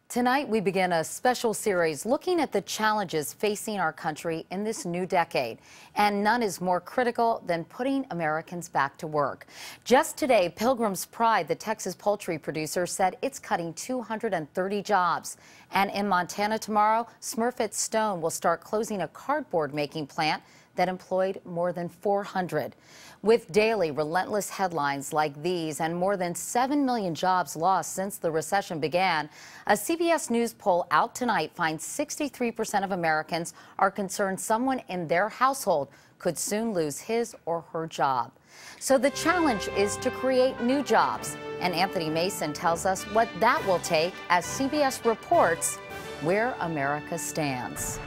Tonight, we begin a special series looking at the challenges facing our country in this new decade. And none is more critical than putting Americans back to work. Just today, Pilgrim's Pride, the Texas poultry producer, said it's cutting 230 jobs. And in Montana tomorrow, Smurfit Stone will start closing a cardboard making plant that employed more than 400. With daily relentless headlines like these and more than 7 million jobs lost since the recession began, a CBS News poll out tonight finds 63% of Americans are concerned someone in their household could soon lose his or her job. So the challenge is to create new jobs. And Anthony Mason tells us what that will take as CBS reports where America stands.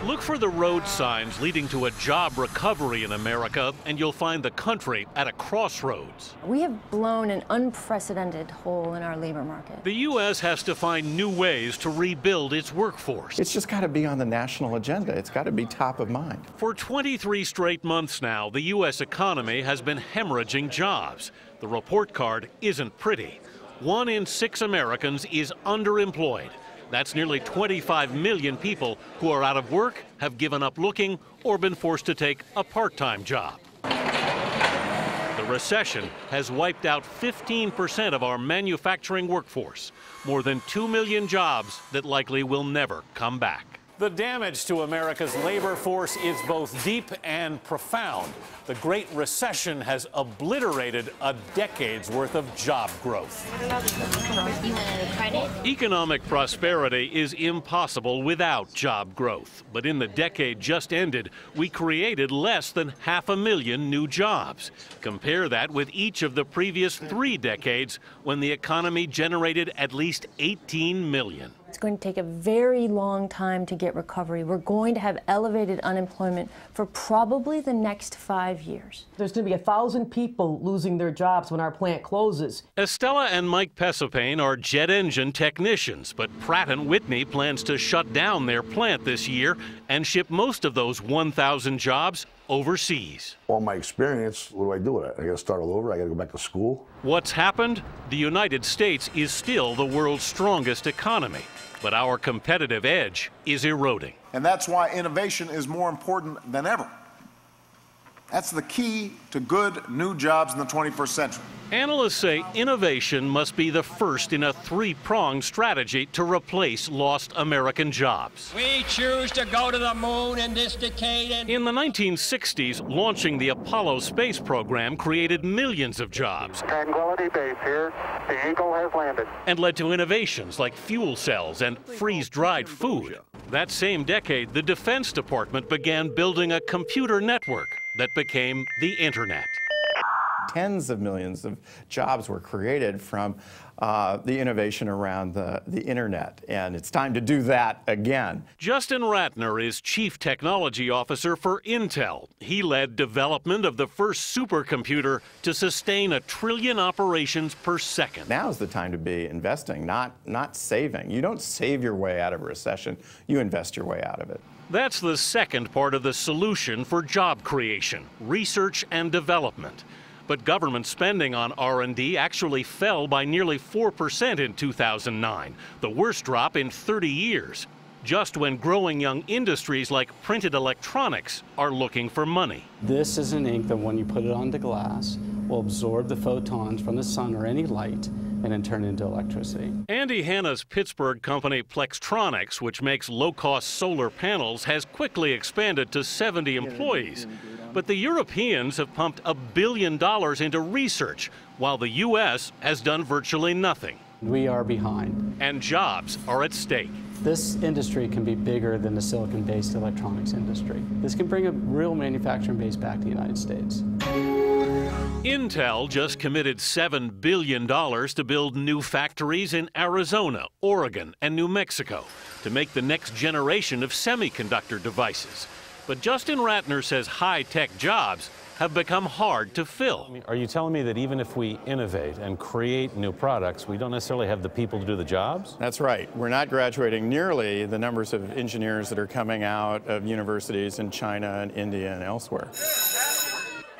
Look for the road signs leading to a job recovery in America, and you'll find the country at a crossroads. We have blown an unprecedented hole in our labor market. The U.S. has to find new ways to rebuild its workforce. It's just got to be on the national agenda. It's got to be top of mind. For 23 straight months now, the U.S. economy has been hemorrhaging jobs. The report card isn't pretty. 1 in 6 Americans is underemployed. That's nearly 25 million people who are out of work, have given up looking, or been forced to take a part-time job. The recession has wiped out 15% of our manufacturing workforce, more than 2 million jobs that likely will never come back. The damage to America's labor force is both deep and profound. The Great Recession has obliterated a decade's worth of job growth. Economic prosperity is impossible without job growth. But in the decade just ended, we created less than 500,000 new jobs. Compare that with each of the previous 3 decades when the economy generated at least 18 million. It's going to take a very long time to get recovery. We're going to have elevated unemployment for probably the next 5 years. There's going to be 1,000 people losing their jobs when our plant closes. Estella and Mike Pesopane are jet engine technicians, but Pratt & Whitney plans to shut down their plant this year and ship most of those 1,000 jobs overseas. All my experience, what do I do with it? I got to start all over. I got to go back to school. What's happened? The United States is still the world's strongest economy, but our competitive edge is eroding. And that's why innovation is more important than ever. That's the key to good new jobs in the 21st century. Analysts say innovation must be the first in a 3-pronged strategy to replace lost American jobs. We choose to go to the moon in this decade. In the 1960s, launching the Apollo space program created millions of jobs. Tranquility Base here. The Eagle has landed. And led to innovations like fuel cells and freeze-dried food. That same decade, the Defense Department began building a computer network that became the Internet. Tens of millions of jobs were created from the innovation around the Internet, and it's time to do that again. Justin Ratner is Chief Technology Officer for Intel. He led development of the first supercomputer to sustain 1 trillion operations per second. Now's the time to be investing, not saving. You don't save your way out of a recession, you invest your way out of it. That's the second part of the solution for job creation, research and development. But government spending on R&D actually fell by nearly 4% in 2009, the worst drop in 30 years, just when growing young industries like printed electronics are looking for money. This is an ink that when you put it onto glass will absorb the photons from the sun or any light and then turn it into electricity. Andy Hanna's Pittsburgh company Plextronics, which makes low-cost solar panels, has quickly expanded to 70 employees. But the Europeans have pumped $1 billion into research, while the U.S. has done virtually nothing. We are behind. And jobs are at stake. This industry can be bigger than the silicon-based electronics industry. This can bring a real manufacturing base back to the United States. Intel just committed $7 billion to build new factories in Arizona, Oregon, and New Mexico to make the next generation of semiconductor devices. But Justin Ratner says high-tech jobs have become hard to fill. Are you telling me that even if we innovate and create new products, we don't necessarily have the people to do the jobs? That's right. We're not graduating nearly the numbers of engineers that are coming out of universities in China and India and elsewhere.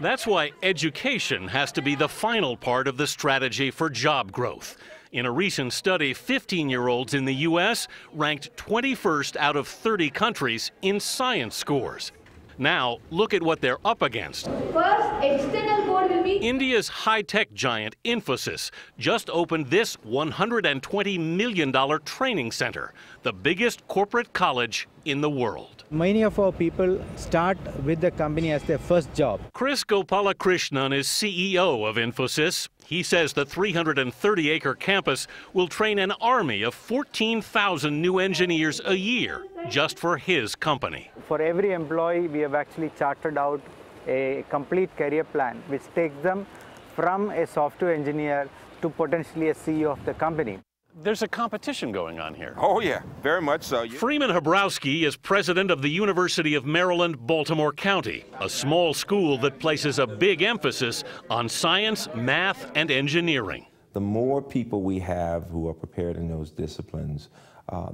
That's why education has to be the final part of the strategy for job growth. In a recent study, 15-year-olds in the U.S. ranked 21st out of 30 countries in science scores. Now, look at what they're up against. First, external code will be India's high-tech giant Infosys just opened this $120 million training center, the biggest corporate college in the world. Many of our people start with the company as their first job. Chris Gopalakrishnan is CEO of Infosys. He says the 330-acre campus will train an army of 14,000 new engineers a year just for his company. For every employee, we have actually charted out a complete career plan which takes them from a software engineer to potentially a CEO of the company. There's a competition going on here. Oh, yeah, very much so. Freeman Habrowski is president of the University of Maryland, Baltimore County, a small school that places a big emphasis on science, math, and engineering. The more people we have who are prepared in those disciplines,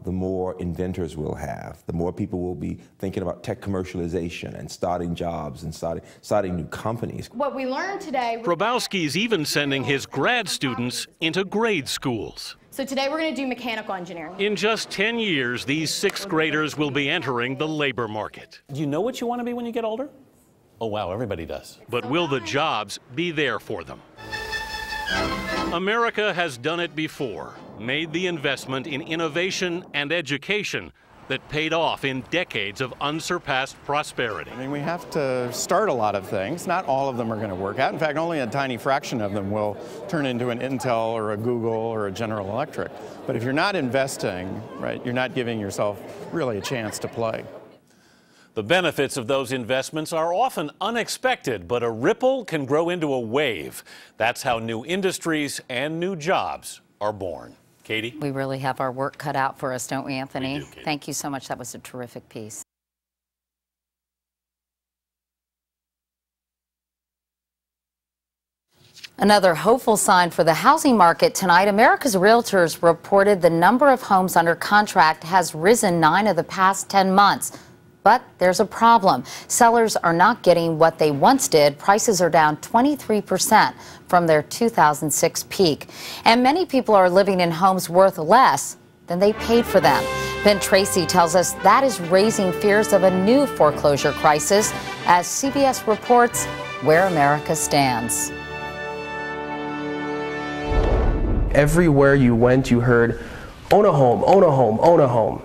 the more inventors we'll have, the more people will be thinking about tech commercialization and starting jobs and starting new companies. what we learned today. Hrabowski's even sending his grad students into grade schools. So today we're going to do mechanical engineering. In just 10 years, these sixth graders will be entering the labor market. Do you know what you want to be when you get older? Oh, wow, everybody does. But will the jobs be there for them? America has done it before, made the investment in innovation and education that paid off in decades of unsurpassed prosperity. I mean, we have to start a lot of things. Not all of them are going to work out. In fact, only a tiny fraction of them will turn into an Intel or a Google or a General Electric. But if you're not investing, right, you're not giving yourself really a chance to play. The benefits of those investments are often unexpected, but a ripple can grow into a wave. That's how new industries and new jobs are born. Katie? We really have our work cut out for us, don't we, Anthony? We do, Katie. Thank you so much. That was a terrific piece. Another hopeful sign for the housing market tonight. America's Realtors reported the number of homes under contract has risen 9 of the past 10 months. But there's a problem. Sellers are not getting what they once did. Prices are down 23% from their 2006 peak. And many people are living in homes worth less than they paid for them. Ben Tracy tells us that is raising fears of a new foreclosure crisis as CBS reports where America stands. Everywhere you went, you heard, own a home, own a home, own a home.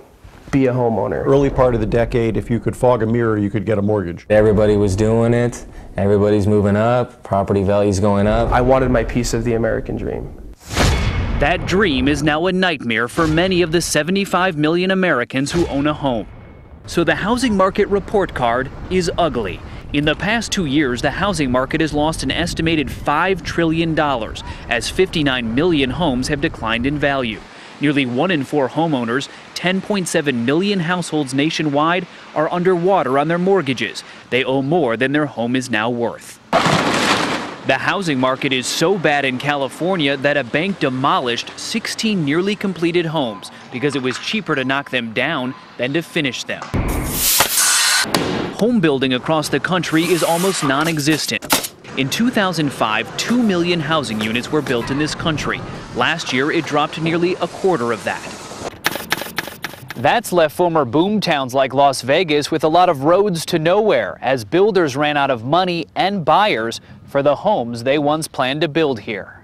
Be a homeowner. Early part of the decade, if you could fog a mirror, you could get a mortgage. Everybody was doing it. Everybody's moving up. Property values going up. I wanted my piece of the American dream. That dream is now a nightmare for many of the 75 million Americans who own a home. So the housing market report card is ugly. In the past 2 years, the housing market has lost an estimated $5 trillion as 59 million homes have declined in value. Nearly 1 in 4 homeowners, 10.7 million households nationwide, are underwater on their mortgages. They owe more than their home is now worth. The housing market is so bad in California that a bank demolished 16 nearly completed homes because it was cheaper to knock them down than to finish them. Home building across the country is almost non-existent. In 2005, 2 million housing units were built in this country. Last year, it dropped to nearly a quarter of that. That's left former boom towns like Las Vegas with a lot of roads to nowhere as builders ran out of money and buyers for the homes they once planned to build here.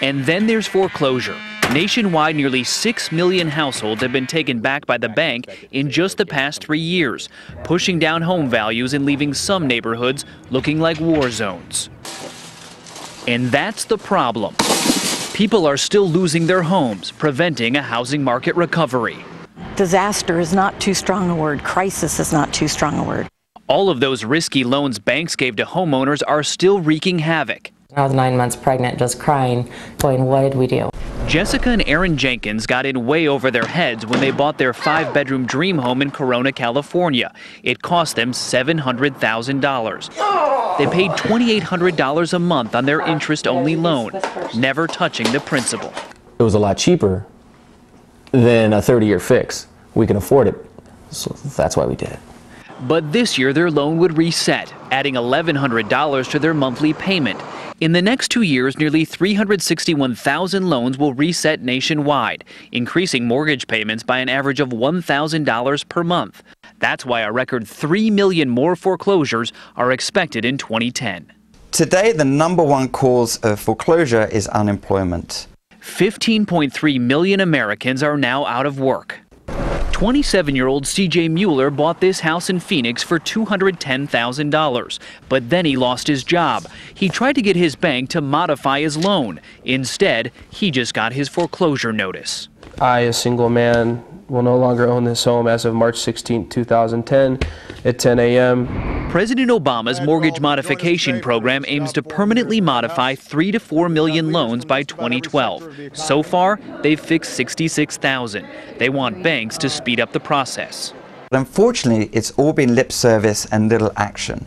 And then there's foreclosure. Nationwide, nearly 6 million households have been taken back by the bank in just the past 3 years, pushing down home values and leaving some neighborhoods looking like war zones. And that's the problem. People are still losing their homes, preventing a housing market recovery. Disaster is not too strong a word. Crisis is not too strong a word. All of those risky loans banks gave to homeowners are still wreaking havoc. I was 9 months pregnant, just crying, going, what did we do? Jessica and Aaron Jenkins got in way over their heads when they bought their 5-bedroom dream home in Corona, California. It cost them $700,000. They paid $2,800 a month on their interest-only loan, never touching the principal. It was a lot cheaper than a 30-year fix. We can afford it, so that's why we did it. But this year their loan would reset, adding $1,100 to their monthly payment. In the next 2 years, nearly 361,000 loans will reset nationwide, increasing mortgage payments by an average of $1,000 per month. That's why a record 3 million more foreclosures are expected in 2010. Today, the #1 cause of foreclosure is unemployment. 15.3 million Americans are now out of work. 27-year-old C.J. Mueller bought this house in Phoenix for $210,000, but then he lost his job. He tried to get his bank to modify his loan. Instead, he just got his foreclosure notice. I, a single man, will no longer own this home as of March 16, 2010 at 10 a.m. President Obama's mortgage modification program aims to permanently modify 3 to 4 million loans by 2012. So far, they've fixed 66,000. They want banks to speed up the process. But unfortunately, it's all been lip service and little action.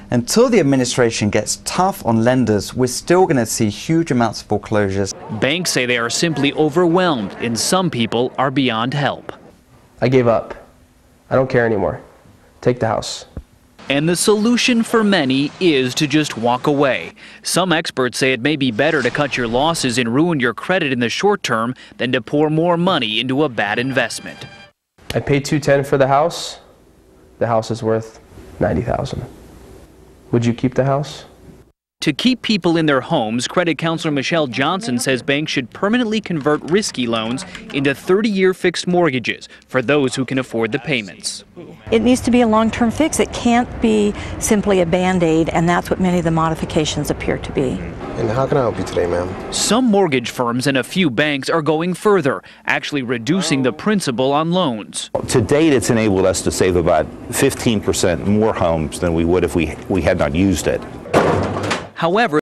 Until the administration gets tough on lenders, we're still going to see huge amounts of foreclosures. Banks say they are simply overwhelmed, and some people are beyond help. I gave up. I don't care anymore. Take the house. And the solution for many is to just walk away. Some experts say it may be better to cut your losses and ruin your credit in the short term than to pour more money into a bad investment. I paid $210 for the house. The house is worth $90,000. Would you keep the house? To keep people in their homes, credit counselor Michelle Johnson says banks should permanently convert risky loans into 30-year fixed mortgages for those who can afford the payments. It needs to be a long-term fix. It can't be simply a Band-Aid, and that's what many of the modifications appear to be. And how can I help you today, ma'am? Some mortgage firms and a few banks are going further, actually reducing the principal on loans. To date, it's enabled us to save about 15% more homes than we would if we had not used it. However,